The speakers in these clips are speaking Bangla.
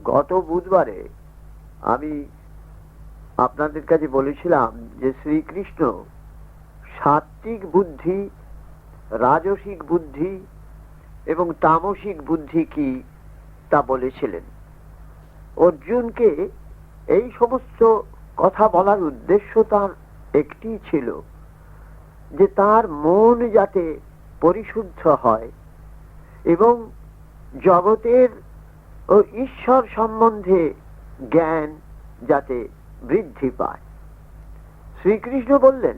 গত বুধবারে আমি আপনাদের কাছে বলেছিলাম যে শ্রীকৃষ্ণ সাত্ত্বিক বুদ্ধি, রাজসিক বুদ্ধি এবং তামসিক বুদ্ধি কি তা বলেছিলেন। অর্জুনকে এই সমস্ত কথা বলার উদ্দেশ্য তার একটি ছিল, যে তার মন যাতে পরিশুদ্ধ হয় এবং জগতের ও ঈশ্বর সম্বন্ধে জ্ঞান যাতে বৃদ্ধি পায়। শ্রীকৃষ্ণ বললেন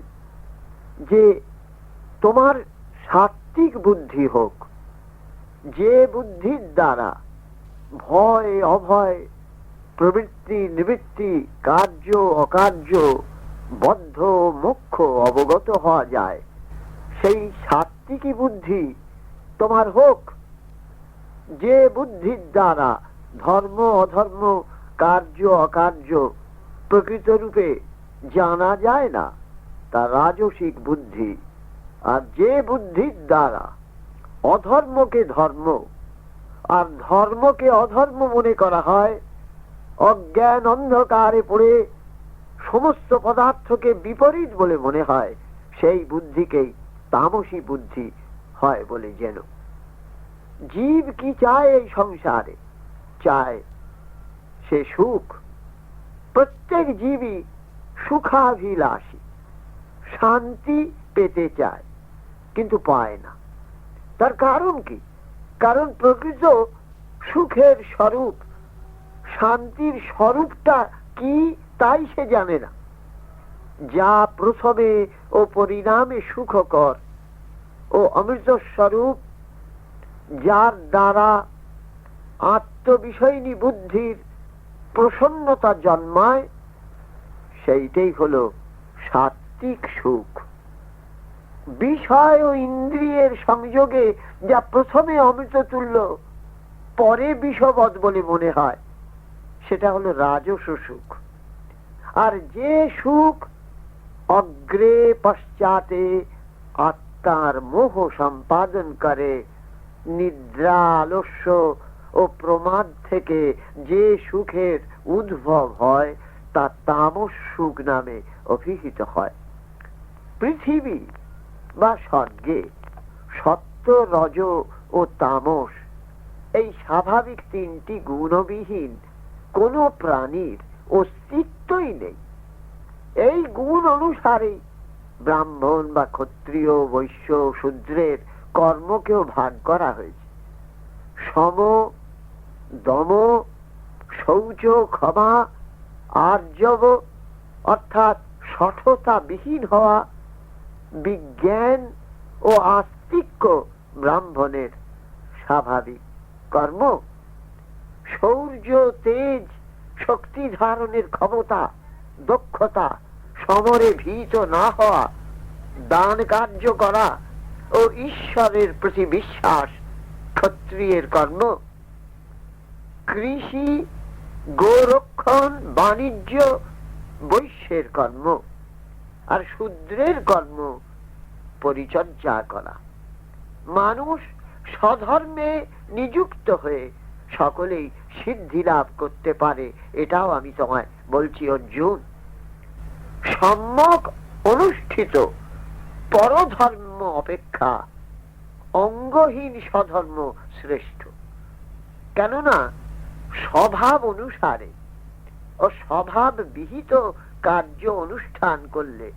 যে তোমার সাত্ত্বিক বুদ্ধি হোক, যে বুদ্ধির দ্বারা ভয় অভয়, প্রবৃত্তি নিবৃত্তি, কার্য অকার্য, বদ্ধ মোক্ষ অবগত হওয়া যায়, সেই সাত্ত্বিকী বুদ্ধি তোমার হোক। যে বুদ্ধির দ্বারা ধর্ম অধর্ম, কার্য অকার্য প্রকৃত রূপে জানা যায় না, তা রাজসিক বুদ্ধি। আর যে বুদ্ধির দ্বারা অধর্মকে ধর্ম আর ধর্মকে অধর্ম মনে করা হয়, অজ্ঞান অন্ধকারে পড়ে সমস্ত পদার্থকে বিপরীত বলে মনে হয়, সেই বুদ্ধিকেই তামসী বুদ্ধি হয় বলে যেন। জীব কি চায় এই সংসারে? চায় সে সুখ। প্রত্যেক জীবই সুখাভিলাষী, শান্তি পেতে চায়, কিন্তু পায় না। তার কারণ কি? কারণ প্রকৃত সুখের স্বরূপ, শান্তির স্বরূপটা কি তাই সে জানে না। যা প্রথমে ও পরিণামে সুখকর ও অমৃত স্বরূপ, যার দ্বারা আত্মবিষয়নী বুদ্ধির প্রসন্নতা জন্মায়, সেইটাই হলো সাত্ত্বিক সুখ। বিষয় ও ইন্দ্রিয়ের সংযোগে যা প্রথমে অমৃত তুল্য, পরে বিষবৎ বলে মনে হয়, সেটা হলো রাজস সুখ। আর যে সুখ অগ্রে পশ্চাতে আত্মার মোহ সম্পাদন করে, নিদ্রা, আলস্য ও প্রমাদ থেকে যে সুখের উদ্ভব হয়, তা তামস সুখ নামে অভিহিত হয়। পৃথিবী বা স্বর্গে সত্য, রজ ও তামস, এই স্বাভাবিক তিনটি গুণবিহীন কোন প্রাণীর অস্তিত্বই নেই। এই গুণ অনুসারে ব্রাহ্মণ বা ক্ষত্রিয়, বৈশ্য, শূদ্রের কর্মকেও ভাগ করা হয়েছে। সম, দম, শৌচ, ক্ষমা, আর্জব অর্থাৎ সঠতা বিহীন হওয়া, বিজ্ঞান ও আস্তিক্য ব্রাহ্মণের স্বাভাবিক কর্ম। শৌর্য, তেজ, শক্তি ধারণের ক্ষমতা, দক্ষতা, সমরে ভীত না হওয়া, দান কার্য করা ও ঈশ্বরের প্রতি বিশ্বাস ক্ষত্রিয়ের কর্ম। কৃষি, গোরক্ষণ, বাণিজ্য বৈশ্যের কর্ম। আর শূদ্রের কর্ম পরিচর্যা করা। মানুষ স্বধর্মে নিযুক্ত হয়ে সকলেই সিদ্ধি লাভ করতে পারে, এটাও আমি তোমায় বলছি অর্জুন। সম্যক অনুষ্ঠিত পরধর্ম অপেক্ষা অঙ্গহীন স্বধর্ম শ্রেষ্ঠ। কেননা স্বভাব অনুসারে ও স্বভাব বিহিত কার্য অনুষ্ঠান করলে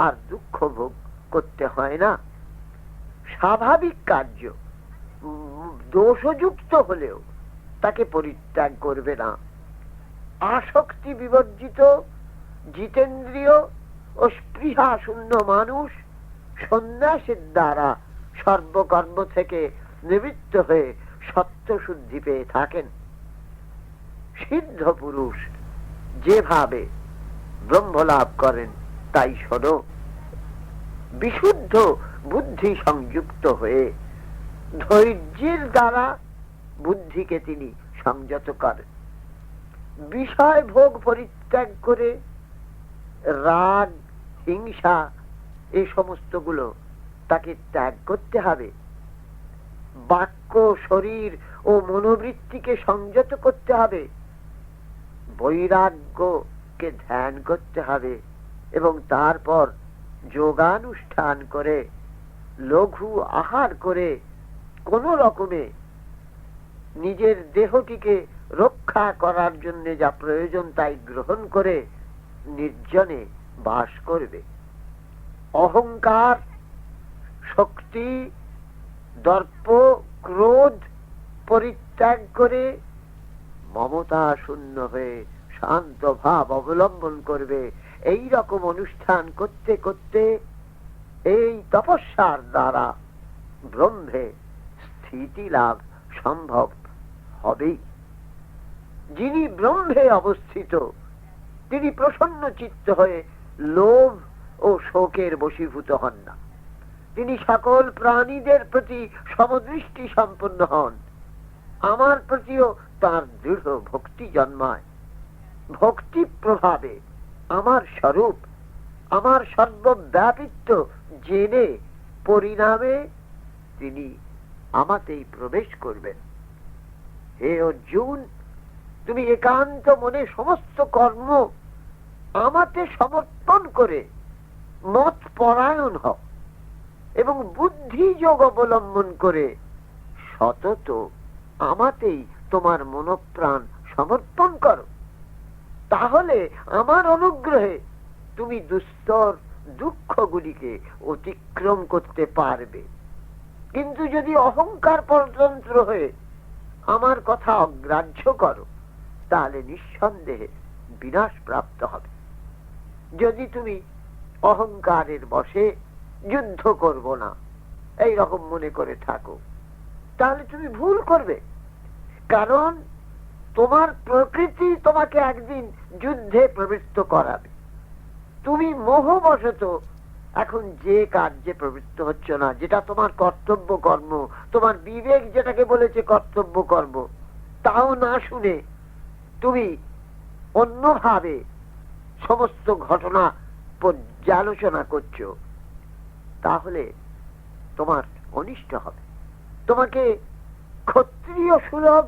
আর দুঃখ ভোগ করতে হয় না। স্বাভাবিক কার্য দোষযুক্ত হলেও তাকে পরিত্যাগ করবে না। আসক্তি বিবর্জিত, জিতেন্দ্রিয় ও স্পৃহা শূন্য মানুষ সন্ন্যাসের দ্বারা সর্বকর্ম থেকে নিবৃত্ত হয়ে সত্য শুদ্ধি পেয়ে থাকেন। সিদ্ধ পুরুষ যেভাবে ব্রহ্মলাভ করেন তাই শোনো। বিশুদ্ধ বুদ্ধি সংযুক্ত হয়ে ধৈর্যের দ্বারা বুদ্ধিকে তিনি সংযত করেন। বিষয় ভোগ পরিত্যাগ করে রাগ, হিংসা এই সমস্তগুলো তাকে ত্যাগ করতে হবে। বাক্য, শরীর ও মনোবৃত্তিকে সংযত করতে হবে, বৈরাগ্যকে ধ্যান করতে হবে এবং তারপর যোগানুষ্ঠান করে লঘু আহার করে কোন রকমে নিজের দেহটিকে রক্ষা করার জন্য যা প্রয়োজন তাই গ্রহণ করে নির্জনে বাস করবে। অহংকার, শক্তি, দর্প, ক্রোধ পরিত্যাগ করে মমতা শূন্য হয়ে শান্ত ভাব অবলম্বন করবে। এই রকম অনুষ্ঠান করতে করতে এই তপস্যার দ্বারা ব্রহ্মে স্থিতি লাভ সম্ভব হবেই। যিনি ব্রহ্মে অবস্থিত তিনি প্রসন্ন চিত্ত হয়ে লোভ ও শোকের বশীভূত হন না। তিনি সকল প্রাণীদের প্রতি সমদৃষ্টি সম্পন্ন হন। আমার প্রতিও তার দৃঢ় ভক্তি জন্মায়। ভক্তি প্রভাবে আমার স্বরূপ, আমার সর্বব্যাপিত্ব জেনে পরিণামে তিনি আমাতেই প্রবেশ করবেন। হে অর্জুন, তুমি একান্ত মনে সমস্ত কর্ম আমাতে সমর্পণ করে মত পরায়ণ হও এবং বুদ্ধি যোগ অবলম্বন করে সতত আমাতেই তোমার মনোপ্রাণ সমর্পণ করো। তাহলে আমার অনুগ্রহে তুমি দুস্তর দুঃখগুলিকে অতিক্রম করতে পারবে। কিন্তু যদি অহংকার পরতন্ত্র হয়ে আমার কথা অগ্রাহ্য করো তাহলে নিঃসন্দেহে বিনাশ প্রাপ্ত হবে। যদি তুমি অহংকারের বশে যুদ্ধ করব না এই রকম মনে করে থাকো তাহলে তুমি ভুল করবে। কারণ তোমার প্রকৃতি তোমাকে একদিন যুদ্ধে প্রবৃত্ত করাবে। তুমি মোহবশত এখন যে কার্যে প্রবৃত্ত হচ্ছ না, যেটা তোমার কর্তব্য কর্ম, তোমার বিবেক যেটাকে বলেছে কর্তব্য কর্ম, তাও না শুনে তুমি অন্যভাবে সমস্ত ঘটনা পর্যালোচনা করছো, তাহলে তোমার অনিষ্ট হবে। তোমাকে ক্ষত্রিয় সুলভ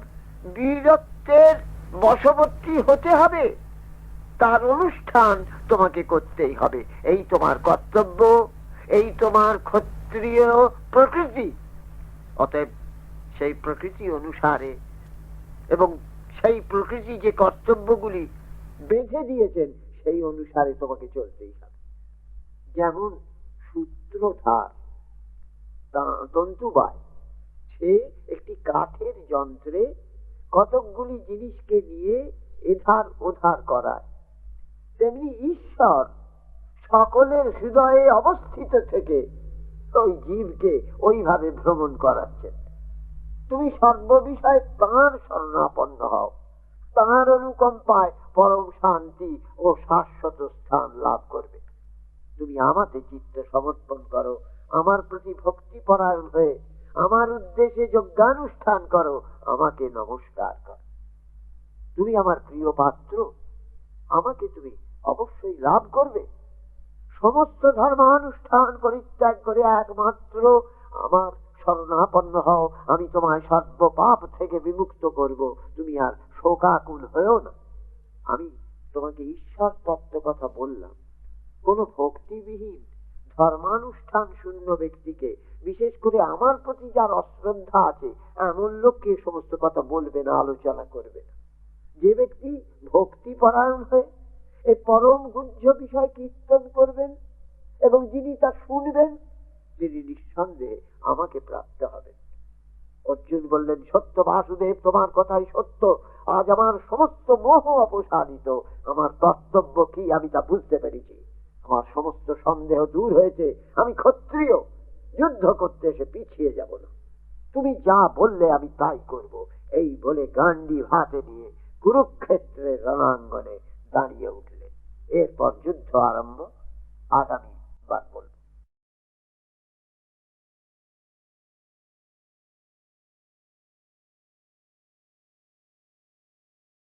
বীরত্বের বশবর্তী হতে হবে, তার অনুষ্ঠান তোমাকে করতেই হবে। এই তোমার কর্তব্য, এই তোমার ক্ষত্রিয় প্রকৃতি। অতএব সেই প্রকৃতি অনুসারে এবং সেই প্রকৃতি যে কর্তব্যগুলি বেঁধে দিয়েছেন সেই অনুসারে তোমাকে চলতেই হবে। যেমন সূত্রধার তন্তুবায় সে একটি কাঠের যন্ত্রে কতকগুলি জিনিসকে নিয়ে এধার ওধার করায়, তেমনি ঈশ্বর সকলের হৃদয়ে অবস্থিত থেকে ওই জীবকে ওইভাবে ভ্রমণ করাচ্ছেন। তুমি সর্ববিষয়ে তাঁর শরণাপন্ন হও, তাঁর অনুকম্পায় পরম শান্তি ও শাশ্বত স্থান লাভ করবে। তুমি আমাতে চিত্ত সমর্পণ করো, আমার প্রতি ভক্তি পরায়ণ হয়ে আমার উদ্দেশ্যে যজ্ঞানুষ্ঠান করো, আমাকে নমস্কার করো। তুমি আমার প্রিয় পাত্র, আমাকে তুমি অবশ্যই লাভ করবে। সমস্ত ধর্মানুষ্ঠান পরিত্যাগ করে একমাত্র আমার শরণাপন্ন হও, আমি তোমায় সর্বপাপ থেকে বিমুক্ত করব। তুমি আর শোকাকুল হয়েও না। আমি তোমাকে ঈশ্বর তত্ত্ব কথা বললাম। কোন ভক্তিবিহীন ধর্মানুষ্ঠান শূন্য ব্যক্তিকে, বিশেষ করে আমার প্রতি যার অশ্রদ্ধা আছে এমন লোককে সমস্ত কথা বলবে না, আলোচনা করবে না। যে ব্যক্তি ভক্তি পরায়ণ হয়ে এই পরম গুহ্য বিষয় কীর্তন করবেন এবং যিনি তা শুনবেন তিনি নিঃসন্দেহে আমাকে প্রাপ্ত হবেন। অর্জুন বললেন, সত্য বাসুদেব, তোমার কথাই সত্য। আজ আমার সমস্ত মোহ অপসারিত। আমার কর্তব্য কি আমি তা বুঝতে পেরেছি। আমার সমস্ত সন্দেহ দূর হয়েছে। আমি ক্ষত্রিয়, যুদ্ধ করতে এসে পিছিয়ে যাব না। তুমি যা বললে আমি তাই করব। এই বলে গান্ডীব হাতে নিয়ে কুরুক্ষেত্রের রণাঙ্গনে দাঁড়িয়ে উঠলেন। এরপর যুদ্ধ আরম্ভ। আগামী